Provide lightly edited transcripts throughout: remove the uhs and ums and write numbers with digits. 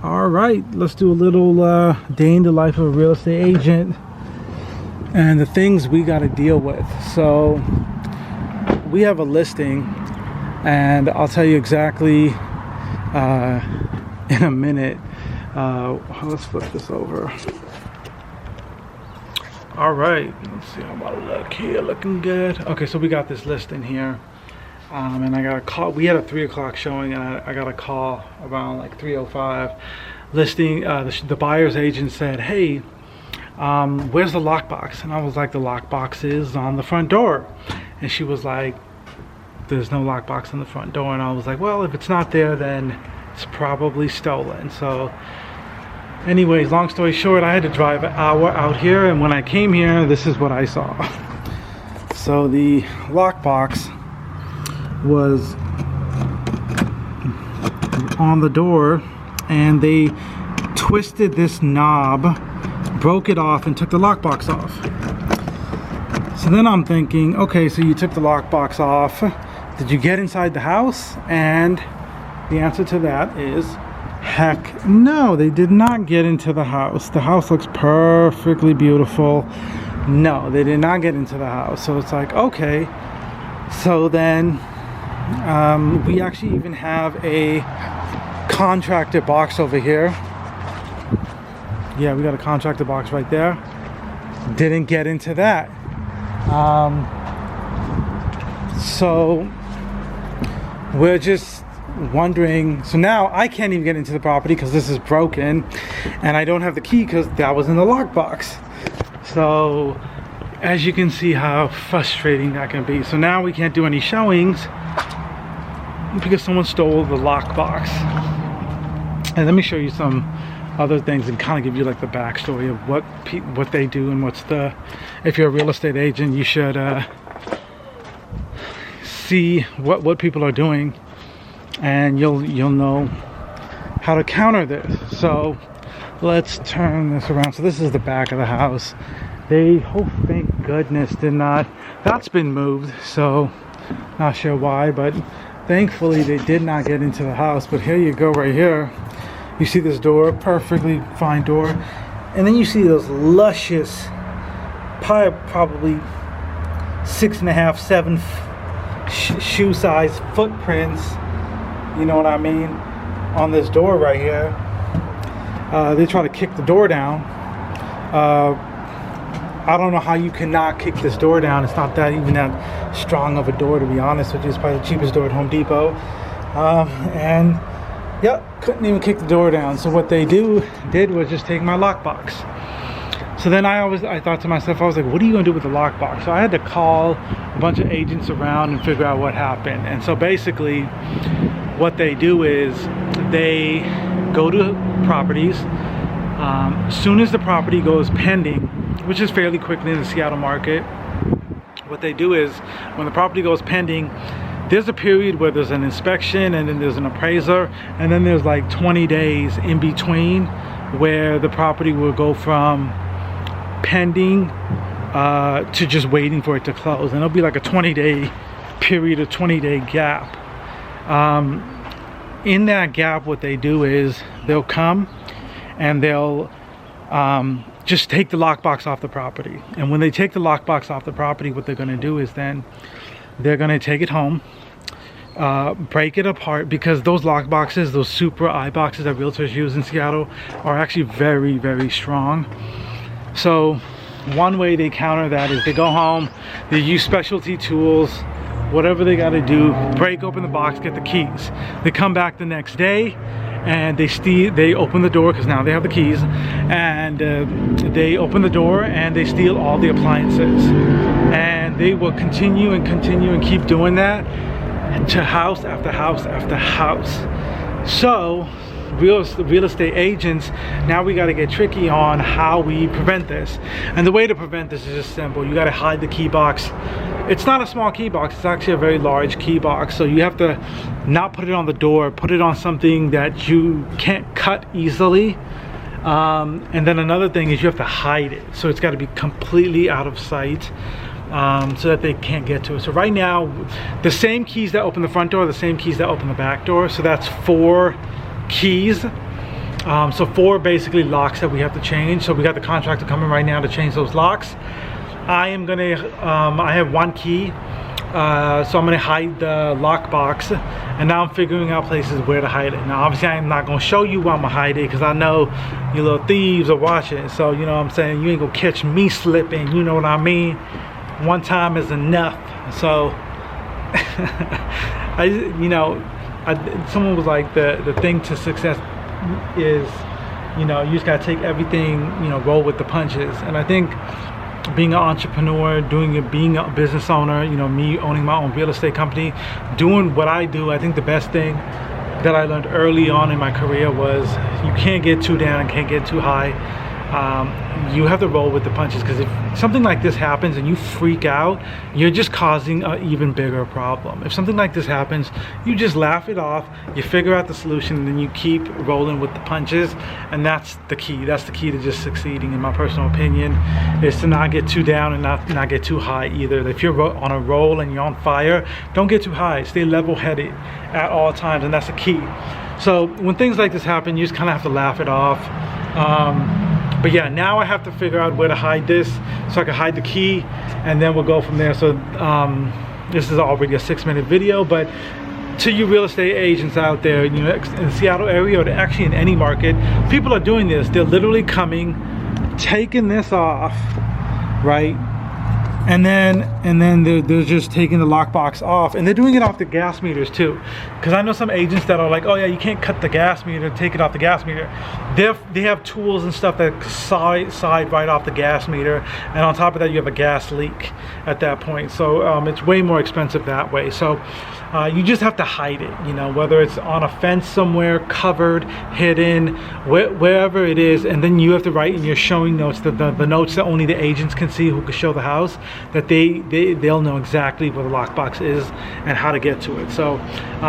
All right, let's do a little day in the life of a real estate agent and the things we got to deal with. So we have a listing, and I'll tell you exactly in a minute. Let's flip this over. All right, let's see how about a look here. Looking good. Okay, so we got this listing here. And I got a call. We had a 3 o'clock showing, and I got a call around like 3:05. Listing, the buyer's agent said, "Hey, where's the lockbox?" And I was like, "The lockbox is on the front door." And she was like, "There's no lockbox on the front door." And I was like, "Well, if it's not there, then it's probably stolen." So, anyways, long story short, I had to drive an hour out here, and when I came here, this is what I saw. So the lockbox was on the door, and they twisted this knob, broke it off, and took the lockbox off. So then I'm thinking, okay, so you took the lockbox off. Did you get inside the house? And the answer to that is heck no, they did not get into the house. The house looks perfectly beautiful. No, they did not get into the house. So it's like, okay, so then we actually even have a contractor box over here. Yeah, we got a contractor box right there. Didn't get into that. So we're just wondering. So now I can't even get into the property because this is broken, and I don't have the key because that was in the lockbox. So as you can see how frustrating that can be. So now we can't do any showings because someone stole the lockbox. And let me show you some other things and kind of give you like the backstory of what they do and what's the. If you're a real estate agent, you should see what people are doing, and you'll know how to counter this. So let's turn this around. So this is the back of the house. They, oh thank goodness, did not. That's been moved. So not sure why, but thankfully they did not get into the house. But here you go, right here. You see this door, perfectly fine door, and then you see those luscious, probably 6.5, 7 shoe size footprints. You know what I mean? On this door right here. They try to kick the door down. I don't know how you cannot kick this door down. It's not that even that strong of a door, to be honest with you. It's probably the cheapest door at Home Depot. And yep, couldn't even kick the door down. So what they did was just take my lockbox. So then I thought to myself, I was like, what are you gonna do with the lockbox? So I had to call a bunch of agents around and figure out what happened. And so basically what they do is they go to properties. As soon as the property goes pending, which is fairly quickly in the Seattle market, what they do is when the property goes pending, there's a period where there's an inspection, and then there's an appraiser, and then there's like 20 days in between where the property will go from pending to just waiting for it to close. And it'll be like a 20-day period, a 20-day gap. In that gap, what they do is they'll come and they'll just take the lockbox off the property. And when they take the lockbox off the property, what they're going to do is then they're going to take it home, break it apart, because those lock boxes, those super eye boxes that realtors use in Seattle, are actually very, very strong. So one way they counter that is they go home, they use specialty tools, whatever they got to do, break open the box, get the keys. They come back the next day and they open the door, because now they have the keys, and they open the door and they steal all the appliances. And they will continue and keep doing that to house after house after house. So real estate agents, now we got to get tricky on how we prevent this. And the way to prevent this is just simple. You got to hide the key box. It's not a small key box, it's actually a very large key box. So you have to not put it on the door, put it on something that you can't cut easily. And then another thing is you have to hide it. So it's got to be completely out of sight, so that they can't get to it. So right now, the same keys that open the front door are the same keys that open the back door. So that's 4 keys. So 4 basically locks that we have to change. So we got the contractor coming right now to change those locks. I am gonna, I have 1 key, so I'm gonna hide the lock box, and now I'm figuring out places where to hide it. Now obviously I'm not gonna show you where I'm gonna hide it, because I know you little thieves are watching. So you know what I'm saying, you ain't gonna catch me slipping, you know what I mean? One time is enough. So someone was like, the thing to success is, you know, you just gotta take everything, you know, roll with the punches. And I think being an entrepreneur, being a business owner, you know, me owning my own real estate company, doing what I do, I think the best thing that I learned early on in my career was you can't get too down and can't get too high. You have to roll with the punches, because if something like this happens and you freak out, you're just causing an even bigger problem. If something like this happens, you just laugh it off, you figure out the solution, and then you keep rolling with the punches. And that's the key. That's the key to just succeeding, in my personal opinion, is to not get too down and not get too high either. If you're on a roll and you're on fire, don't get too high. Stay level-headed at all times, and that's the key. So when things like this happen, you just kind of have to laugh it off. But yeah, now I have to figure out where to hide this, so I can hide the key, and then we'll go from there. So this is already a 6-minute video, but to you real estate agents out there, you know, in the Seattle area, or actually in any market, people are doing this. They're literally coming, taking this off, right? And then they're just taking the lockbox off, and they're doing it off the gas meters too. Because I know some agents that are like, oh yeah, you can't cut the gas meter, take it off the gas meter. They have tools and stuff that slide right off the gas meter, and on top of that you have a gas leak at that point. So it's way more expensive that way. So you just have to hide it, you know, whether it's on a fence somewhere, covered, hidden, wherever it is. And then you have to write in your showing notes, the notes that only the agents can see, who can show the house, that they'll know exactly where the lockbox is and how to get to it. So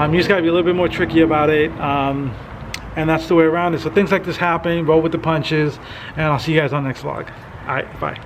you just gotta be a little bit more tricky about it, and that's the way around it. So things like this happen, roll with the punches, and I'll see you guys on the next vlog. All right, bye.